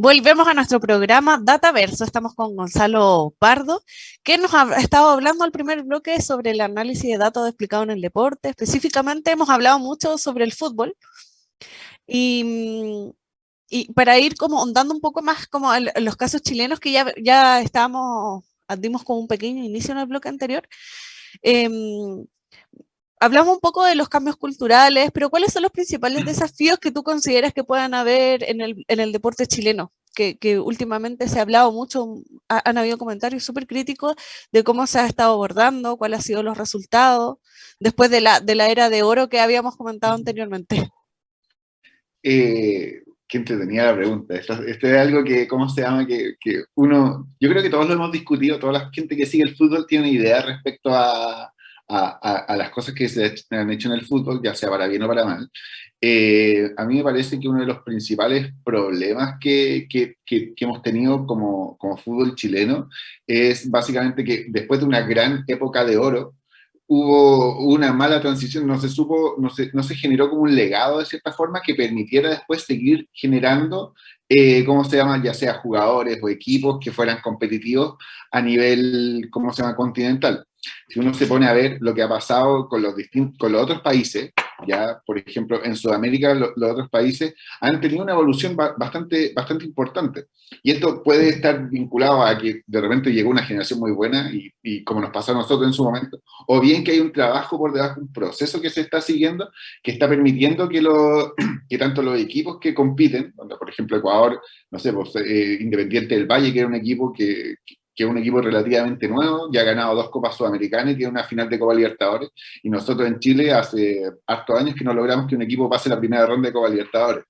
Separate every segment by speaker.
Speaker 1: Volvemos a nuestro programa Dataverso. Estamos con Gonzalo Pardo, que nos ha estado hablando al primer bloque sobre el análisis de datos explicado en el deporte. Específicamente hemos hablado mucho sobre el fútbol y, y para ir como ondando un poco más como en los casos chilenos que ya estábamos, dimos como un pequeño inicio en el bloque anterior. em, Hablamos un poco de los cambios culturales, pero ¿cuáles son los principales desafíos que tú consideras que puedan haber en el deporte chileno? Que últimamente se ha hablado mucho, han habido comentarios súper críticos de cómo se ha estado abordando, cuáles han sido los resultados, después de de la era de oro que habíamos comentado anteriormente.
Speaker 2: Qué entretenida la pregunta. Esto es algo que, ¿cómo se llama? Que uno, yo creo que todos lo hemos discutido, toda la gente que sigue el fútbol tiene una idea respecto a las cosas que se han hecho en el fútbol, ya sea para bien o para mal. A mí me parece que uno de los principales problemas que hemos tenido como fútbol chileno es básicamente que después de una gran época de oro, hubo una mala transición, no se supo, no se generó como un legado de cierta forma que permitiera después seguir generando, ¿cómo se llama? Ya sea jugadores o equipos que fueran competitivos a nivel, ¿cómo se llama? Continental. Si uno se pone a ver lo que ha pasado con con los otros países, ya, por ejemplo, en Sudamérica, los otros países han tenido una evolución bastante importante. Y esto puede estar vinculado a que de repente llegó una generación muy buena y como nos pasó a nosotros en su momento, o bien que hay un trabajo por debajo, un proceso que se está siguiendo, que está permitiendo que tanto los equipos que compiten, donde por ejemplo Ecuador, no sé, pues, Independiente del Valle, que era un equipo que es un equipo relativamente nuevo, ya ha ganado 2 Copas Sudamericanas y tiene una final de Copa Libertadores, y nosotros en Chile hace hartos años que no logramos que un equipo pase la primera ronda de Copa Libertadores.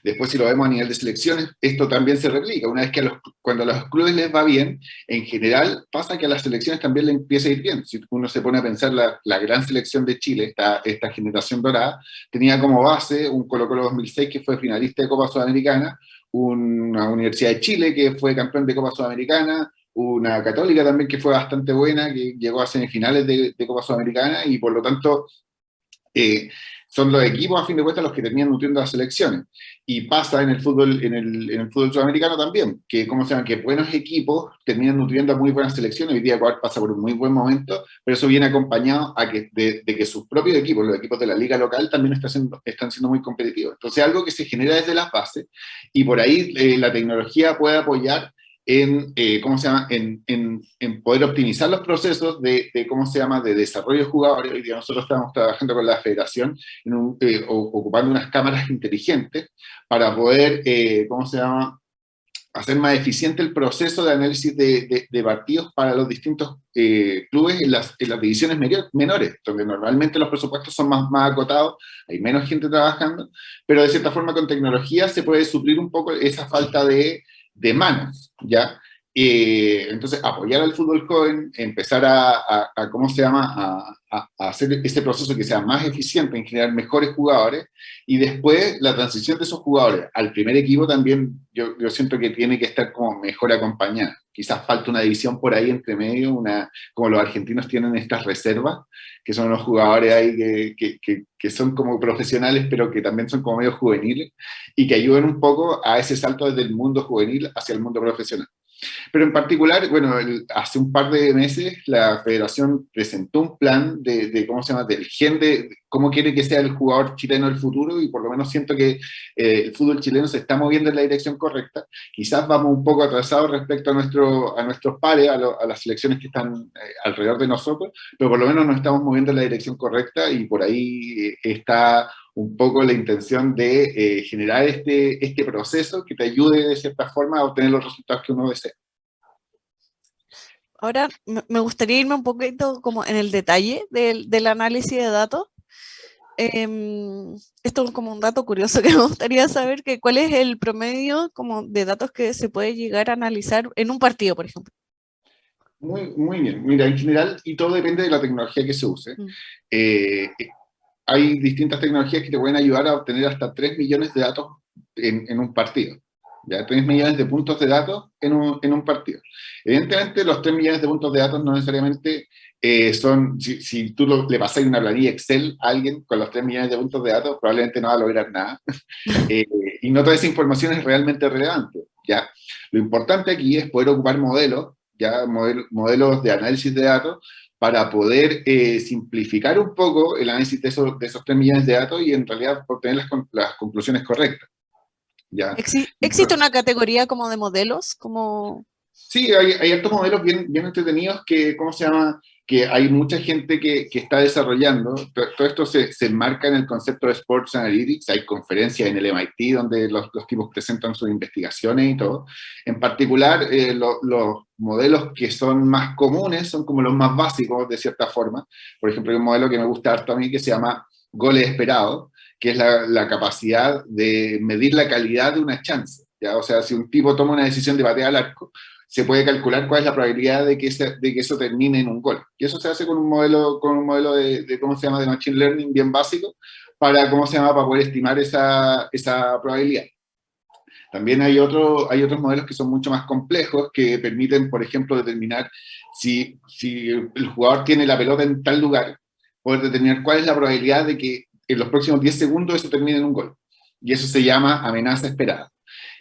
Speaker 2: Después, si lo vemos a nivel de selecciones, esto también se replica. Una vez que cuando a los clubes les va bien, en general pasa que a las selecciones también les empieza a ir bien. Si uno se pone a pensar, la gran selección de Chile, esta generación dorada, tenía como base un Colo-Colo 2006 que fue finalista de Copa Sudamericana, una Universidad de Chile que fue campeón de Copa Sudamericana, una Católica también que fue bastante buena, que llegó a semifinales de Copa Sudamericana, y por lo tanto eh, son los equipos a fin de cuentas los que terminan nutriendo las selecciones. Y pasa en el fútbol, en el fútbol sudamericano también, que como se llama, que buenos equipos terminan nutriendo a muy buenas selecciones. Hoy día Ecuador pasa por un muy buen momento, pero eso viene acompañado de que sus propios equipos, los equipos de la liga local, también están siendo muy competitivos. Entonces, algo que se genera desde las bases, y por ahí la tecnología puede apoyar en, ¿cómo se llama? En poder optimizar los procesos ¿cómo se llama?, de desarrollo de jugadores. Hoy día nosotros estamos trabajando con la federación ocupando unas cámaras inteligentes para poder, ¿cómo se llama?, hacer más eficiente el proceso de análisis de partidos para los distintos clubes en las divisiones menores, donde normalmente los presupuestos son más acotados, hay menos gente trabajando, pero de cierta forma con tecnología se puede suplir un poco esa falta de manos, ¿ya? Entonces, apoyar al fútbol joven, empezar ¿cómo se llama?, a hacer ese proceso que sea más eficiente en generar mejores jugadores, y después la transición de esos jugadores al primer equipo también yo siento que tiene que estar como mejor acompañada. Quizás falta una división por ahí entre medio, como los argentinos tienen estas reservas, que son unos jugadores ahí que son como profesionales, pero que también son como medio juveniles, y que ayudan un poco a ese salto desde el mundo juvenil hacia el mundo profesional. Pero en particular, bueno, hace un par de meses la federación presentó un plan ¿cómo se llama?, del gen de cómo quiere que sea el jugador chileno del futuro, y por lo menos siento que el fútbol chileno se está moviendo en la dirección correcta. Quizás vamos un poco atrasados respecto a nuestros pares, a las selecciones que están alrededor de nosotros, pero por lo menos nos estamos moviendo en la dirección correcta, y por ahí está un poco la intención de generar este proceso que te ayude de cierta forma a obtener los resultados que uno desea.
Speaker 1: Ahora me gustaría irme un poquito como en el detalle del análisis de datos. Esto es como un dato curioso que me gustaría saber, que cuál es el promedio como de datos que se puede llegar a analizar en un partido, por ejemplo.
Speaker 2: Muy bien. Mira, en general, y todo depende de la tecnología que se use.
Speaker 1: Mm.
Speaker 2: Eh, Hay distintas tecnologías que te pueden ayudar a obtener hasta 3 millones de datos en un partido. ¿Ya? 3 millones de puntos de datos en un partido. Evidentemente, los 3 millones de puntos de datos no necesariamente son, si tú le pasas una planilla Excel a alguien con los 3 millones de puntos de datos, probablemente no va a lograr nada. Eh, y no toda esa información es realmente relevante, ¿ya? Lo importante aquí es poder ocupar modelos, ya modelos de análisis de datos, para poder simplificar un poco el análisis de esos 3 millones de datos y en realidad obtener las conclusiones correctas, ¿ya?
Speaker 1: ¿Existe una categoría como de modelos? Como...
Speaker 2: Sí, hay hartos modelos bien entretenidos que, ¿cómo se llama? Que hay mucha gente que está desarrollando. Todo esto se enmarca en el concepto de Sports Analytics. Hay conferencias en el MIT donde los tipos presentan sus investigaciones y todo. En particular, los modelos que son más comunes son como los más básicos, de cierta forma. Por ejemplo, hay un modelo que me gusta harto a mí que se llama goles esperados, que es la capacidad de medir la calidad de una chance, ¿ya? O sea, si un tipo toma una decisión de batear al arco, se puede calcular cuál es la probabilidad de que eso termine en un gol. Y eso se hace con un modelo de ¿cómo se llama?, de Machine Learning bien básico, para, ¿cómo se llama?, para poder estimar esa probabilidad. También hay otros modelos que son mucho más complejos, que permiten, por ejemplo, determinar si el jugador tiene la pelota en tal lugar, poder determinar cuál es la probabilidad de que en los próximos 10 segundos eso termine en un gol. Y eso se llama amenaza esperada.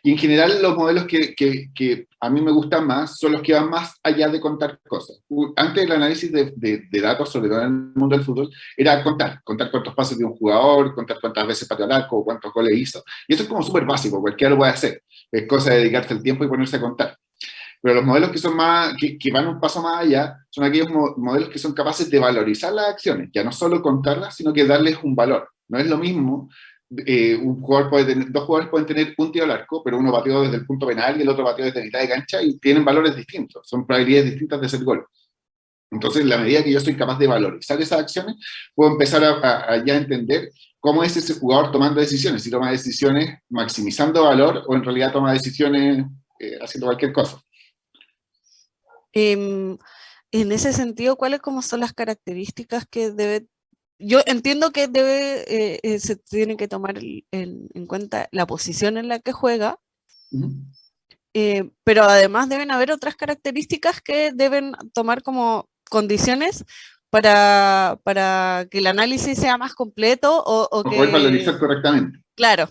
Speaker 2: Y en general los modelos que a mí me gustan más son los que van más allá de contar cosas. Antes el análisis de datos, sobre todo en el mundo del fútbol, era contar cuántos pases de un jugador, contar cuántas veces pateó al arco, cuántos goles hizo. Y eso es como súper básico, cualquiera lo puede hacer. Es cosa de dedicarse el tiempo y ponerse a contar. Pero los modelos que son más, que van un paso más allá, son aquellos modelos que son capaces de valorizar las acciones, ya no solo contarlas, sino que darles un valor. No es lo mismo, dos jugadores pueden tener un tiro al arco, pero uno bateó desde el punto penal y el otro bateó desde mitad de cancha y tienen valores distintos, son probabilidades distintas de hacer gol. Entonces, en la medida que yo soy capaz de valorizar esas acciones, puedo empezar a ya entender cómo es ese jugador tomando decisiones, si toma decisiones maximizando valor o en realidad toma decisiones haciendo cualquier cosa.
Speaker 1: En ese sentido, ¿cuáles como son las características que debe... Yo entiendo que se tiene que tomar en cuenta la posición en la que juega, pero además deben haber otras características que deben tomar como condiciones para que el análisis sea más completo o
Speaker 2: Poder valorizar correctamente.
Speaker 1: Claro.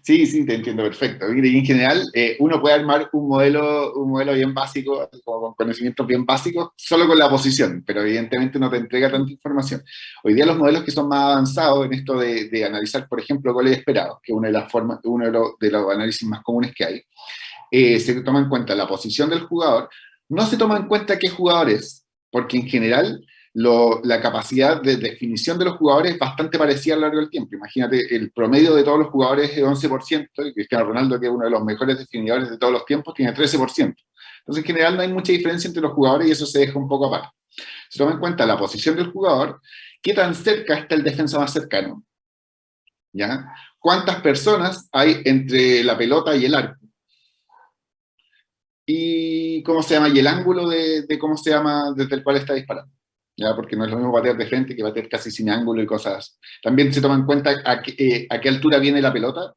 Speaker 2: Sí, te entiendo perfecto. Y en general, uno puede armar un modelo bien básico, con conocimientos bien básicos, solo con la posición, pero evidentemente no te entrega tanta información. Hoy día los modelos que son más avanzados en esto de analizar, por ejemplo, goles esperados, que es una de las formas, uno de los análisis más comunes que hay, se toma en cuenta la posición del jugador, no se toma en cuenta qué jugador es, porque en general la capacidad de definición de los jugadores es bastante parecida a lo largo del tiempo. Imagínate, el promedio de todos los jugadores es 11%, y Cristiano Ronaldo, que es uno de los mejores definidores de todos los tiempos, tiene 13%. Entonces, en general, no hay mucha diferencia entre los jugadores y eso se deja un poco aparte. Se toma en cuenta la posición del jugador, qué tan cerca está el defensa más cercano, ¿ya? ¿Cuántas personas hay entre la pelota y el arco? Y cómo se llama, y el ángulo de cómo se llama, desde el cual está disparando. ¿Ya? Porque no es lo mismo batear de frente que batear casi sin ángulo y cosas así. También se toma en cuenta a qué altura viene la pelota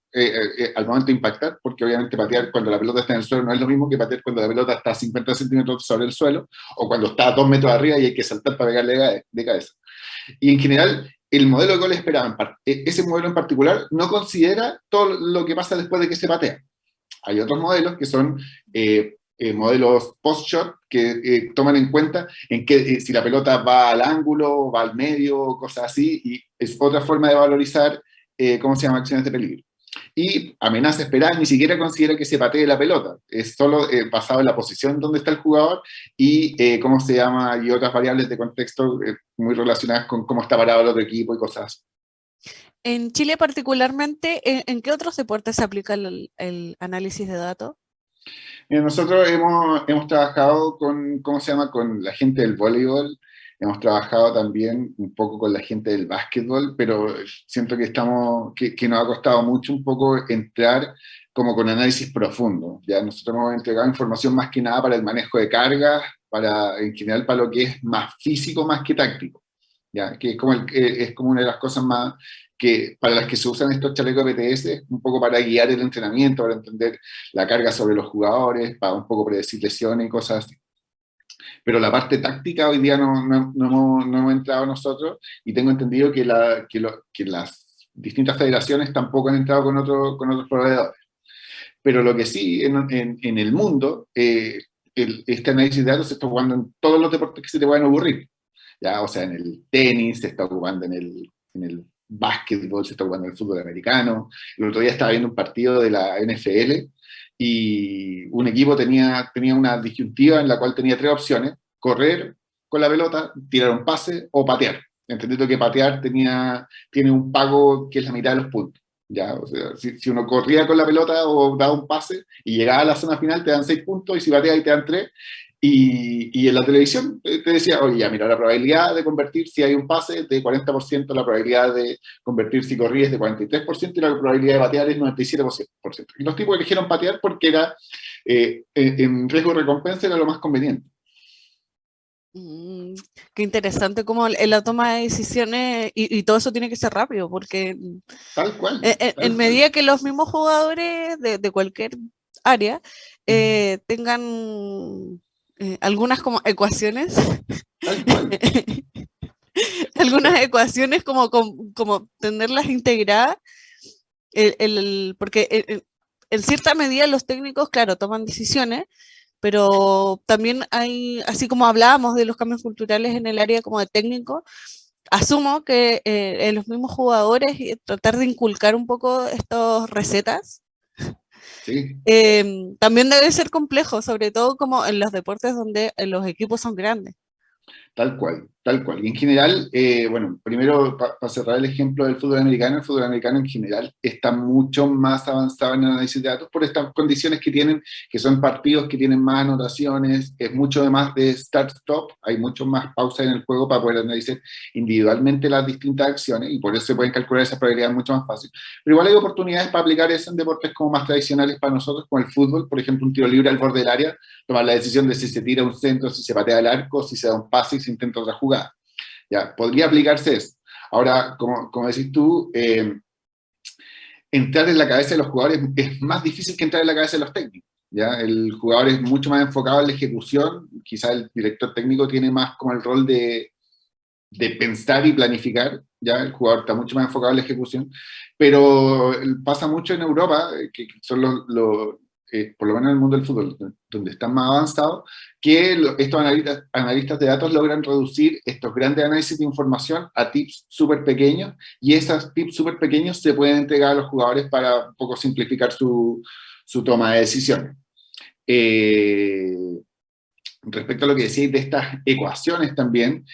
Speaker 2: al momento de impactar, porque obviamente patear cuando la pelota está en el suelo no es lo mismo que patear cuando la pelota está a 50 centímetros sobre el suelo, o cuando está a 2 metros arriba y hay que saltar para pegarle de cabeza. Y en general, el modelo de gol esperado, ese modelo en particular, no considera todo lo que pasa después de que se patea. Hay otros modelos que son modelos post-shot que toman en cuenta si la pelota va al ángulo, va al medio, cosas así, y es otra forma de valorizar, ¿cómo se llama?, acciones de peligro. Y amenaza esperada ni siquiera considera que se patee la pelota, es solo basado en la posición donde está el jugador y ¿cómo se llama?, y otras variables de contexto muy relacionadas con cómo está parado el otro equipo y cosas así.
Speaker 1: En Chile particularmente, ¿en qué otros deportes se aplica el análisis de datos?
Speaker 2: Nosotros hemos trabajado ¿cómo se llama?, con la gente del voleibol, hemos trabajado también un poco con la gente del básquetbol, pero siento que nos ha costado mucho un poco entrar como con análisis profundo. Ya nosotros hemos entregado información más que nada para el manejo de cargas, en general para lo que es más físico más que táctico, ya, que es como una de las cosas más para las que se usan estos chalecos BTS, un poco para guiar el entrenamiento, para entender la carga sobre los jugadores, para un poco predecir lesiones y cosas así. Pero la parte táctica hoy día no hemos entrado nosotros, y tengo entendido que las distintas federaciones tampoco han entrado con otros proveedores. Pero lo que sí, en el mundo, este análisis de datos se está ocupando en todos los deportes que se te puedan ocurrir. ¿Ya? O sea, en el tenis, se está ocupando en el básquetbol, se está ocupando en el fútbol americano. El otro día estaba viendo un partido de la NFL y un equipo tenía una disyuntiva en la cual tenía tres opciones: correr con la pelota, tirar un pase o patear. Entendiendo que patear tiene un pago que es la mitad de los puntos. ¿Ya? O sea, si uno corría con la pelota o daba un pase y llegaba a la zona final, te dan 6 puntos, y si bateas y te dan 3. Y en la televisión te decía, oye, ya, mira, la probabilidad de convertir si hay un pase es de 40%, la probabilidad de convertir si corrías es de 43%, y la probabilidad de batear es 97%. Y los tipos eligieron patear porque era, en riesgo de recompensa, era lo más conveniente.
Speaker 1: Mm, qué interesante cómo en la toma de decisiones y todo eso tiene que ser rápido, porque
Speaker 2: Tal cual,
Speaker 1: en
Speaker 2: tal cual.
Speaker 1: medida que los mismos jugadores de cualquier área tengan algunas como ecuaciones,
Speaker 2: Tal cual.
Speaker 1: algunas ecuaciones como tenerlas integradas, porque en cierta medida los técnicos, claro, toman decisiones, pero también hay, así como hablábamos de los cambios culturales en el área como de técnico, asumo que en los mismos jugadores tratar de inculcar un poco estas recetas
Speaker 2: Sí.
Speaker 1: también debe ser complejo, sobre todo como en los deportes donde los equipos son grandes.
Speaker 2: Tal cual, tal cual. Y en general, bueno, primero para cerrar el ejemplo del el fútbol americano en general está mucho más avanzado en el análisis de datos por estas condiciones que tienen, que son partidos que tienen más anotaciones, es mucho más de start-stop, hay mucho más pausa en el juego para poder analizar individualmente las distintas acciones, y por eso se pueden calcular esas probabilidades mucho más fácil. Pero igual hay oportunidades para aplicar eso en deportes como más tradicionales para nosotros, como el fútbol, por ejemplo, un tiro libre al borde del área, tomar la decisión de si se tira un centro, si se patea el arco, si se da un pase y se intenta otra jugada. ¿Ya? Podría aplicarse eso. Ahora, como decís tú, entrar en la cabeza de los jugadores es más difícil que entrar en la cabeza de los técnicos. ¿Ya? El jugador es mucho más enfocado en la ejecución, quizá el director técnico tiene más como el rol de pensar y planificar, ¿ya? El jugador está mucho más enfocado en la ejecución, pero pasa mucho en Europa, que son por lo menos en el mundo del fútbol, donde están más avanzados, que estos analistas de datos logran reducir estos grandes análisis de información a tips súper pequeños, y esos tips súper pequeños se pueden entregar a los jugadores para un poco simplificar su toma de decisiones. Respecto a lo que decíais de estas ecuaciones también,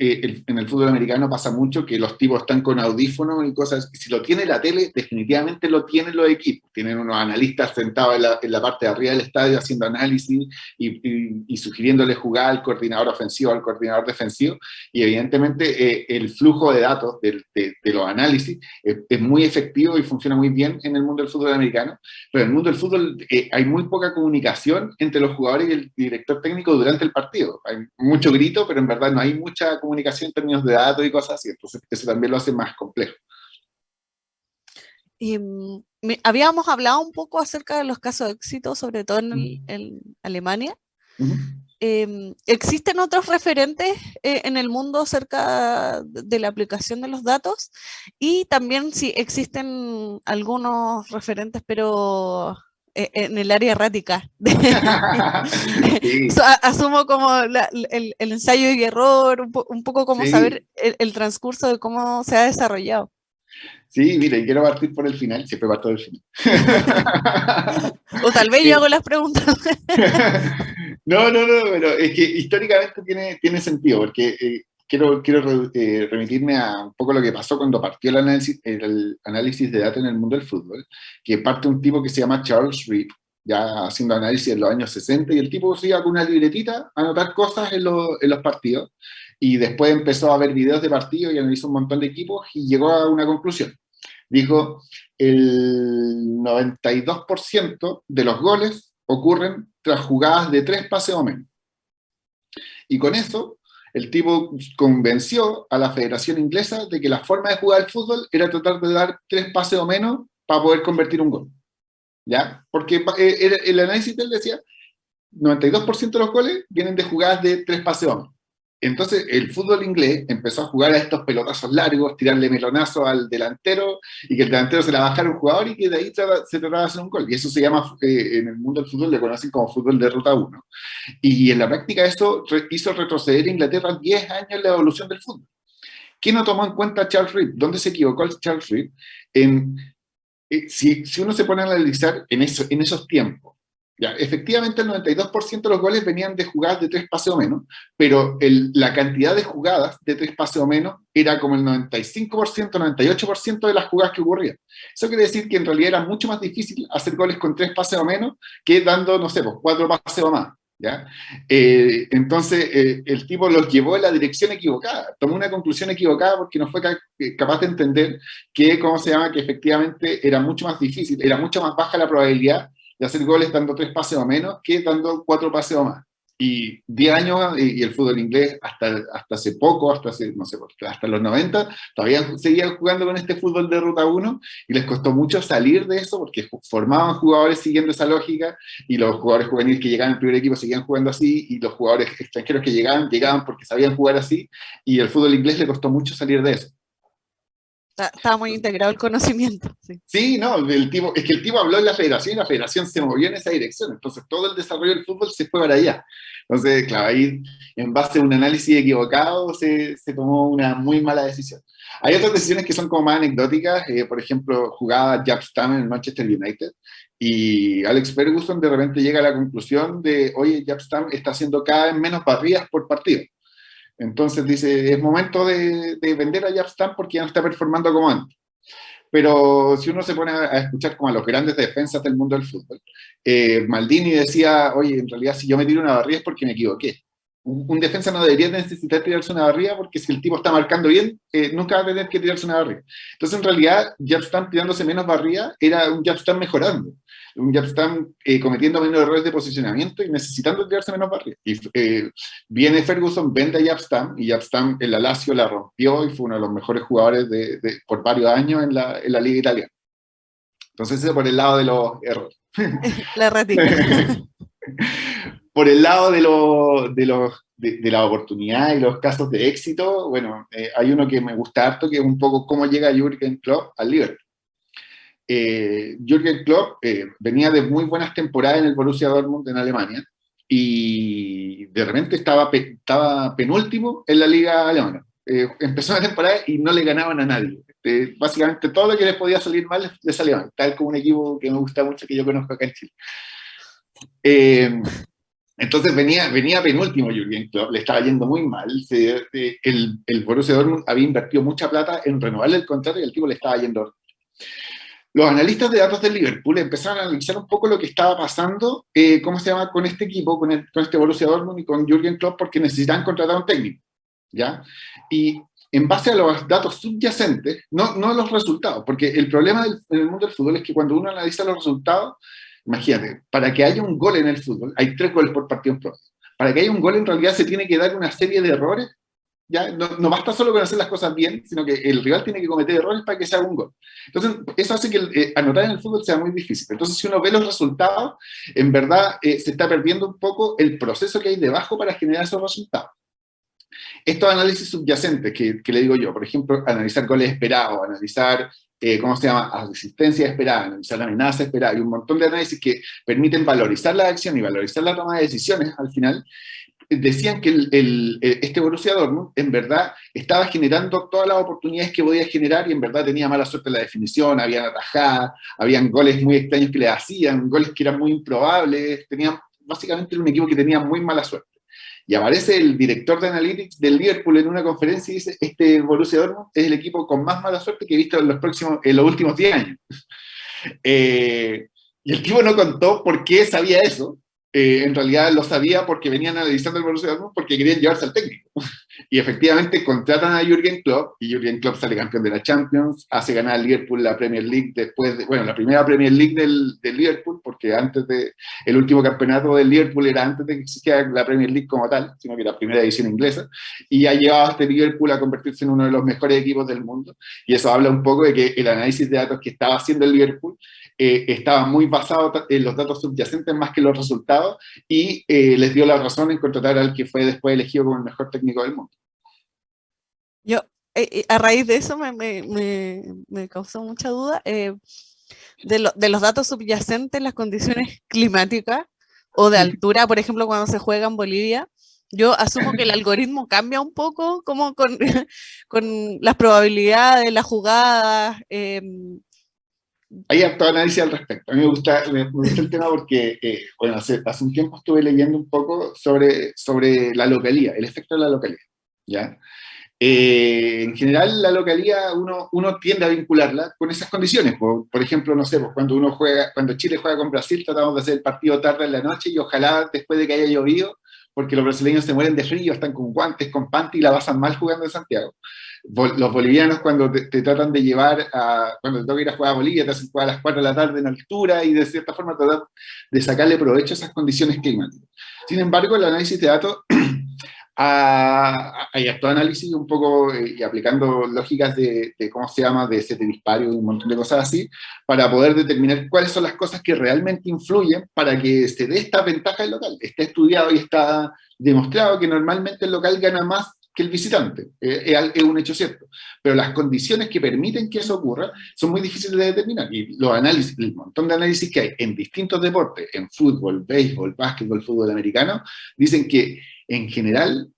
Speaker 2: en el fútbol americano pasa mucho que los tipos están con audífonos y cosas. Si lo tiene la tele, definitivamente lo tienen los equipos. Tienen unos analistas sentados en la parte de arriba del estadio haciendo análisis y sugiriéndole jugar al coordinador ofensivo, al coordinador defensivo. Y evidentemente el flujo de datos de los análisis es muy efectivo y funciona muy bien en el mundo del fútbol americano. Pero en el mundo del fútbol hay muy poca comunicación entre los jugadores y el director técnico durante el partido. Hay mucho grito, pero en verdad no hay mucha comunicación en términos de datos y cosas así. Entonces, eso también lo hace más complejo.
Speaker 1: Y, habíamos hablado un poco acerca de los casos de éxito, sobre todo en Alemania. ¿Existen otros referentes en el mundo acerca de la aplicación de los datos? Y también si existen algunos referentes, pero en el área errática.
Speaker 2: Sí,
Speaker 1: Asumo como el ensayo y error, un poco como saber
Speaker 2: sí,
Speaker 1: el transcurso de cómo se ha desarrollado.
Speaker 2: sí, mire, quiero partir por el final, siempre parto del final.
Speaker 1: O tal vez yo
Speaker 2: Eh,
Speaker 1: hago las preguntas.
Speaker 2: no, pero es que históricamente tiene sentido, porque quiero remitirme a un poco lo que pasó cuando partió el análisis de datos en el mundo del fútbol, que parte un tipo que se llama Charles Reed, ya haciendo análisis en los años 60, y el tipo se iba con una libretita a anotar cosas en los partidos, y después empezó a ver videos de partidos y analizó un montón de equipos y llegó a una conclusión. Dijo, el 92% de los goles ocurren tras jugadas de 3 pases o menos. Y con eso, el tipo convenció a la Federación Inglesa de que la forma de jugar al fútbol era tratar de dar 3 pases o menos para poder convertir un gol. ¿Ya? Porque el análisis de él decía, 92% de los goles vienen de jugadas de 3 pases o menos. Entonces el fútbol inglés empezó a jugar a estos pelotazos largos, tirarle melonazo al delantero y que el delantero se la bajara a un jugador y que de ahí se trataba de hacer un gol. Y eso se llama, en el mundo del fútbol le conocen como fútbol de ruta uno. Y en la práctica eso hizo retroceder a Inglaterra 10 años en la evolución del fútbol. ¿Qué no tomó en cuenta Charles Reed? ¿Dónde se equivocó Charles Reed? Si uno se pone a analizar en esos tiempos, ya, efectivamente el 92% de los goles venían de jugadas de 3 pases o menos, pero la cantidad de jugadas de 3 pases o menos era como el 95%, 98% de las jugadas que ocurrían. Eso quiere decir que en realidad era mucho más difícil hacer goles con 3 pases o menos que dando, no sé, pues 4 pases o más. ¿Ya? Entonces el tipo los llevó en la dirección equivocada, tomó una conclusión equivocada porque no fue capaz de entender que, ¿cómo se llama?, que efectivamente era mucho más difícil, era mucho más baja la probabilidad de hacer goles dando 3 pases o menos que dando 4 pases o más. Y 10 años, y el fútbol inglés hasta hace poco, hasta hace, no sé, hasta los 90, todavía seguían jugando con este fútbol de ruta uno, y les costó mucho salir de eso, porque formaban jugadores siguiendo esa lógica, y los jugadores juveniles que llegaban al primer equipo seguían jugando así, y los jugadores extranjeros que llegaban porque sabían jugar así, y el fútbol inglés le costó mucho salir de eso.
Speaker 1: Estaba muy integrado el conocimiento. Sí.
Speaker 2: Sí, no, es que el tipo habló en la federación y la federación se movió en esa dirección, entonces todo el desarrollo del fútbol se fue para allá. Entonces, claro, ahí en base a un análisis equivocado se tomó una muy mala decisión. Hay otras decisiones que son como más anecdóticas, por ejemplo, jugaba Jaap Stam en el Manchester United y Alex Ferguson de repente llega a la conclusión de, oye, Jaap Stam está haciendo cada vez menos barridas por partido. Entonces dice, es momento de vender a Jaap Stam porque ya no está performando como antes. Pero si uno se pone a escuchar como a los grandes defensas del mundo del fútbol, Maldini decía, oye, en realidad si yo me tiro una barrida es porque me equivoqué. Un defensa no debería necesitar tirarse una barrida porque si el tipo está marcando bien, nunca va a tener que tirarse una barrida. Entonces, en realidad, Jaap Stam tirándose menos barrida era un Jaap Stam mejorando. Un Jaap Stam cometiendo menos errores de posicionamiento y necesitando tirarse menos barrida. Y viene Ferguson, vende a Jaap Stam, y Jaap Stam en la Lazio la rompió y fue uno de los mejores jugadores por varios años en la Liga Italiana. Entonces, eso por el lado de los errores.
Speaker 1: La ratita.
Speaker 2: Por el lado de la oportunidad y los casos de éxito, bueno, hay uno que me gusta harto, que es un poco cómo llega Jürgen Klopp al Liverpool. Jürgen Klopp venía de muy buenas temporadas en el Borussia Dortmund en Alemania, y de repente estaba penúltimo en la liga alemana. Empezó la temporada y no le ganaban a nadie. Básicamente todo lo que les podía salir mal le salía mal, tal como un equipo que me gusta mucho, que yo conozco acá en Chile. Entonces venía penúltimo Jürgen Klopp, le estaba yendo muy mal. El Borussia Dortmund había invertido mucha plata en renovarle el contrato y el tipo le estaba yendo. Los analistas de datos del Liverpool empezaron a analizar un poco lo que estaba pasando, ¿cómo se llama?, con este equipo, con este Borussia Dortmund y con Jürgen Klopp, porque necesitaban contratar a un técnico, ¿ya? Y en base a los datos subyacentes, no los resultados, porque el problema en el mundo del fútbol es que cuando uno analiza los resultados, imagínate, para que haya un gol en el fútbol, hay 3 goles por partido en promedio. Para que haya un gol en realidad se tiene que dar una serie de errores. ¿Ya? No basta solo con hacer las cosas bien, sino que el rival tiene que cometer errores para que se haga un gol. Entonces, eso hace que anotar en el fútbol sea muy difícil. Entonces, si uno ve los resultados, en verdad se está perdiendo un poco el proceso que hay debajo para generar esos resultados. Estos análisis subyacentes que le digo yo, por ejemplo, analizar goles esperados, analizar, ¿cómo se llama?, asistencia esperada, analizar amenaza esperada, y un montón de análisis que permiten valorizar la acción y valorizar la toma de decisiones al final, decían que este Borussia Dortmund en verdad estaba generando todas las oportunidades que podía generar y en verdad tenía mala suerte en la definición, habían atajadas, habían goles muy extraños que le hacían, goles que eran muy improbables, básicamente era un equipo que tenía muy mala suerte. Y aparece el director de Analytics del Liverpool en una conferencia y dice, este Borussia Dortmund es el equipo con más mala suerte que he visto en los últimos 10 años. Y el tipo no contó por qué sabía eso. En realidad lo sabía porque venían analizando el Borussia Dortmund porque querían llevarse al técnico. Y efectivamente contratan a Jürgen Klopp, y Jürgen Klopp sale campeón de la Champions, hace ganar al Liverpool la Premier League después la primera Premier League del Liverpool, porque el último campeonato del Liverpool era antes de que existiera la Premier League como tal, sino que era la primera edición inglesa, y ha llevado a este Liverpool a convertirse en uno de los mejores equipos del mundo, y eso habla un poco de que el análisis de datos que estaba haciendo el Liverpool estaba muy basado en los datos subyacentes más que los resultados, y les dio la razón en contratar al que fue después elegido como el mejor técnico del mundo.
Speaker 1: Yo, a raíz de eso me causó mucha duda de los datos subyacentes, las condiciones climáticas o de altura, por ejemplo, cuando se juega en Bolivia. Yo asumo que el algoritmo cambia un poco como con, con las probabilidades, las jugadas.
Speaker 2: Hay harto análisis al respecto. A mí me gusta el tema porque, bueno, hace un tiempo estuve leyendo un poco sobre la localía, el efecto de la localía, ¿ya? En general, la localía uno tiende a vincularla con esas condiciones. Por ejemplo, no sé, pues cuando Chile juega con Brasil, tratamos de hacer el partido tarde en la noche y ojalá después de que haya llovido, porque los brasileños se mueren de frío, están con guantes, con panty y la pasan mal jugando en Santiago. Los bolivianos cuando te tratan de llevar cuando te toca ir a jugar a Bolivia, te hacen jugar a las 4 de la tarde en altura y de cierta forma tratar de sacarle provecho a esas condiciones climáticas. Sin embargo, el análisis de datos hay harto análisis un poco y aplicando lógicas ¿cómo se llama?, de set dispario y un montón de cosas así, para poder determinar cuáles son las cosas que realmente influyen para que se dé esta ventaja del local. Está estudiado y está demostrado que normalmente el local gana más que el visitante, es un hecho cierto, pero las condiciones que permiten que eso ocurra son muy difíciles de determinar, y los análisis, el montón de análisis que hay en distintos deportes, en fútbol, béisbol, básquetbol, fútbol americano, dicen que en general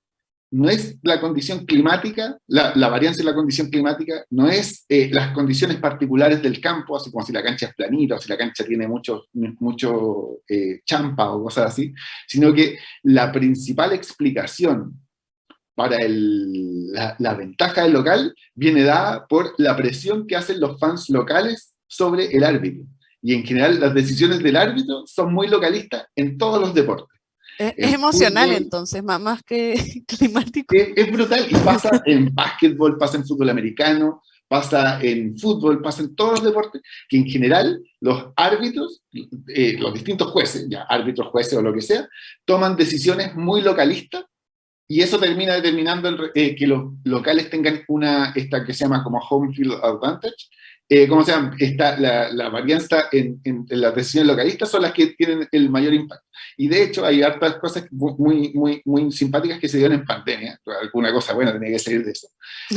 Speaker 2: no es la condición climática, la varianza de la condición climática, no es las condiciones particulares del campo, así como si la cancha es planita, o si la cancha tiene mucho champa o cosas así, sino que la principal explicación para la ventaja del local viene dada por la presión que hacen los fans locales sobre el árbitro. Y en general las decisiones del árbitro son muy localistas en todos los deportes.
Speaker 1: Es emocional
Speaker 2: Fútbol,
Speaker 1: entonces, más que climático.
Speaker 2: es brutal, y pasa en básquetbol, pasa en fútbol americano, pasa en fútbol, pasa en todos los deportes, que en general los árbitros, los distintos jueces, ya árbitros, jueces o lo que sea, toman decisiones muy localistas, y eso termina determinando que los locales tengan esta que se llama como home field advantage. ¿Cómo se llama? La varianza en las decisiones localistas son las que tienen el mayor impacto. Y de hecho hay hartas cosas muy simpáticas que se dieron en pandemia, alguna cosa buena tenía que salir de eso,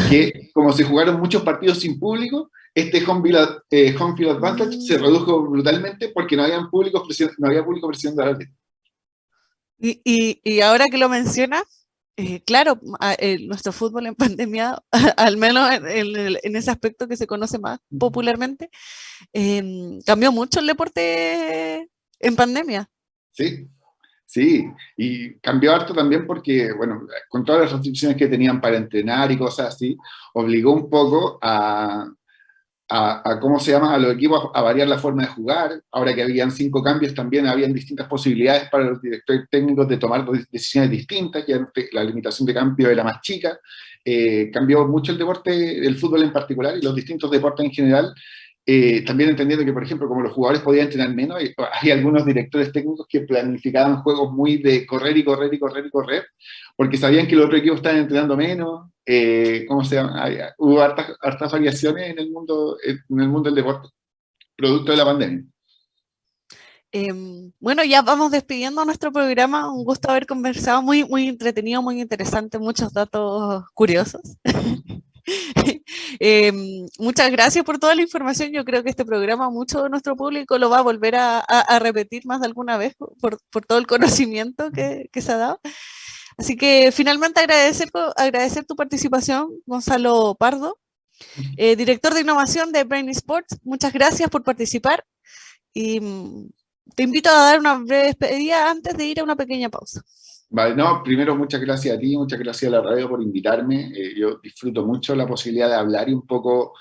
Speaker 2: que como se jugaron muchos partidos sin público, este home field advantage se redujo brutalmente porque no había público presionando al árbitro.
Speaker 1: Y ahora que lo mencionas, claro, nuestro fútbol en pandemia, al menos en ese aspecto que se conoce más popularmente, cambió mucho el deporte en pandemia.
Speaker 2: Sí, sí, y cambió harto también porque, bueno, con todas las restricciones que tenían para entrenar y cosas así, obligó un poco ¿cómo se llama?, a los equipos a variar la forma de jugar. Ahora que habían 5 cambios, también habían distintas posibilidades para los directores técnicos de tomar decisiones distintas, ya la limitación de cambio era más chica. Cambió mucho el deporte, el fútbol en particular, y los distintos deportes en general, también entendiendo que, por ejemplo, como los jugadores podían entrenar menos, hay algunos directores técnicos que planificaban juegos muy de correr y correr y correr y correr, porque sabían que los otros equipos estaban entrenando menos. ¿Cómo se llama? Hubo hartas variaciones en el mundo del deporte, producto de la pandemia.
Speaker 1: Bueno, ya vamos despidiendo nuestro programa. Un gusto haber conversado, muy entretenido, muy interesante, muchos datos curiosos. Muchas gracias por toda la información. Yo creo que este programa mucho de nuestro público lo va a volver a repetir más de alguna vez por todo el conocimiento que se ha dado. Así que finalmente agradecer tu participación, Gonzalo Pardo, director de innovación de Brain Sports. Muchas gracias por participar y te invito a dar una breve despedida antes de ir a una pequeña pausa.
Speaker 2: Vale, no, primero muchas gracias a ti, muchas gracias a la radio por invitarme. Yo disfruto mucho la posibilidad de hablar y un poco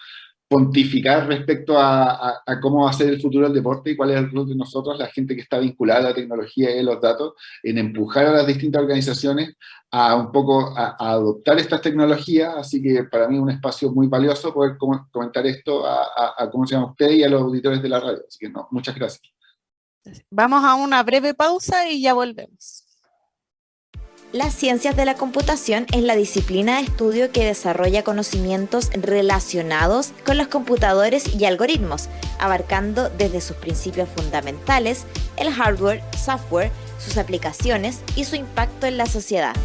Speaker 2: pontificar respecto a cómo va a ser el futuro del deporte y cuál es el rol de nosotros, la gente que está vinculada a la tecnología y a los datos, en empujar a las distintas organizaciones a un poco a adoptar estas tecnologías. Así que para mí es un espacio muy valioso poder comentar esto a cómo se llama usted y a los auditores de la radio. Así que no, muchas gracias.
Speaker 1: Vamos a una breve pausa y ya volvemos.
Speaker 3: Las ciencias de la computación es la disciplina de estudio que desarrolla conocimientos relacionados con los computadores y algoritmos, abarcando desde sus principios fundamentales, el hardware, software, sus aplicaciones y su impacto en la sociedad.